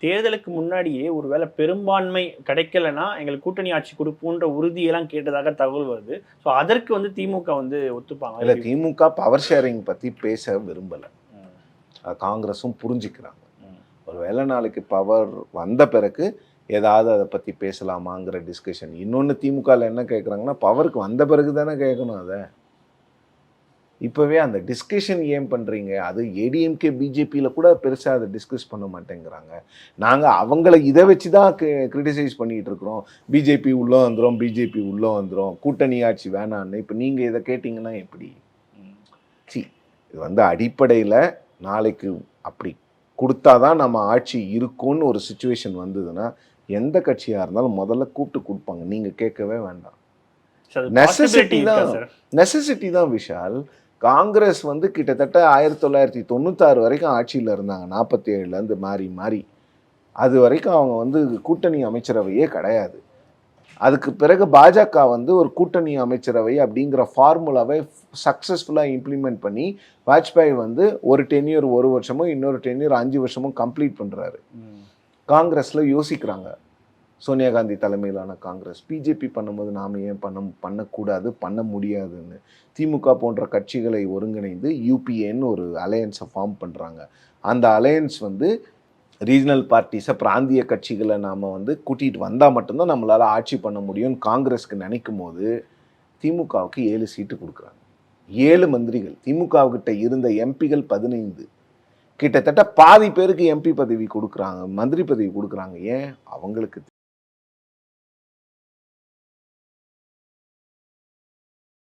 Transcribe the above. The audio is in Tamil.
தேர்தலுக்கு முன்னாடியே ஒருவேளை பெரும்பான்மை கிடைக்கலன்னா எங்களுக்கு கூட்டணி ஆட்சி கொடுப்போன்ற உறுதியெல்லாம் கேட்டதாக தகவல் வருது. ஸோ அதற்கு வந்து திமுக வந்து ஒத்துப்பாங்க. இல்லை, திமுக பவர் ஷேரிங் பற்றி பேச விரும்பலை. காங்கிரஸும் புரிஞ்சுக்கிறாங்க. ஒருவேளை நாளைக்கு பவர் வந்த பிறகு ஏதாவது அதை பற்றி பேசலாமாங்கிற டிஸ்கஷன். இன்னொன்று திமுகவில் என்ன கேட்குறாங்கன்னா, பவருக்கு வந்த பிறகு தானே கேட்கணும். அதை இப்போவே அந்த டிஸ்கஷன் ஏன் பண்ணுறீங்க? அது ஏடிஎம்கே பிஜேபியில் கூட பெருசாக அதை டிஸ்கஸ் பண்ண மாட்டேங்கிறாங்க. நாங்கள் அவங்கள இதை வச்சு தான் கிரிட்டிசைஸ் பண்ணிகிட்டு இருக்கிறோம். பிஜேபி உள்ளே வந்துடும், பிஜேபி உள்ளே வந்துடும், கூட்டணி ஆட்சி வேணான்னு. இப்போ நீங்கள் இதை கேட்டிங்கன்னா எப்படி? இது வந்து அடிப்படையில் நாளைக்கு அப்படி கொடுத்தாதான் நம்ம ஆட்சி இருக்கும்னு ஒரு சுச்சுவேஷன் வந்ததுன்னா எந்த கட்சியாக இருந்தாலும் முதல்ல கூப்பிட்டு கொடுப்பாங்க. நீங்கள் கேட்கவே வேண்டாம். நெசசிட்டி தான் விஷால். காங்கிரஸ் வந்து கிட்டத்தட்ட 1996 வரைக்கும் ஆட்சியில் இருந்தாங்க. 47லேருந்து மாறி அது வரைக்கும் அவங்க வந்து கூட்டணி அமைச்சரவையே கிடையாது. அதுக்கு பிறகு பாஜக வந்து ஒரு கூட்டணி அமைச்சரவை அப்படிங்கிற ஃபார்முலாவை சக்ஸஸ்ஃபுல்லாக இம்ப்ளிமெண்ட் பண்ணி வாஜ்பாய் வந்து ஒரு டென்யூர் 1 வருஷமோ இன்னொரு டென்யூர் 5 வருஷமும் கம்ப்ளீட் பண்ணுறாரு. காங்கிரஸில் யோசிக்கிறாங்க, சோனியா காந்தி தலைமையிலான காங்கிரஸ் பிஜேபி பண்ணும்போது நாம் ஏன் பண்ணக்கூடாது, பண்ண முடியாதுன்னு திமுக போன்ற கட்சிகளை ஒருங்கிணைந்து யூபிஏன்னு ஒரு அலையன்ஸை ஃபார்ம் பண்ணுறாங்க. அந்த அலையன்ஸ் வந்து ரீஜனல் பார்ட்டிஸை, பிராந்திய கட்சிகளை நாம் வந்து கூட்டிகிட்டு வந்தால் மட்டும்தான் நம்மளால் ஆட்சி பண்ண முடியும்னு காங்கிரஸுக்கு நினைக்கும் போது திமுகவுக்கு 7 சீட்டு கொடுக்குறாங்க. 7 மந்திரிகள். திமுகவுக்கிட்ட இருந்த எம்பிகள் 15. கிட்டத்தட்ட பாதி பேருக்கு எம்பி பதவி கொடுக்குறாங்க, மந்திரி பதவி கொடுக்குறாங்க. ஏன்? அவங்களுக்கு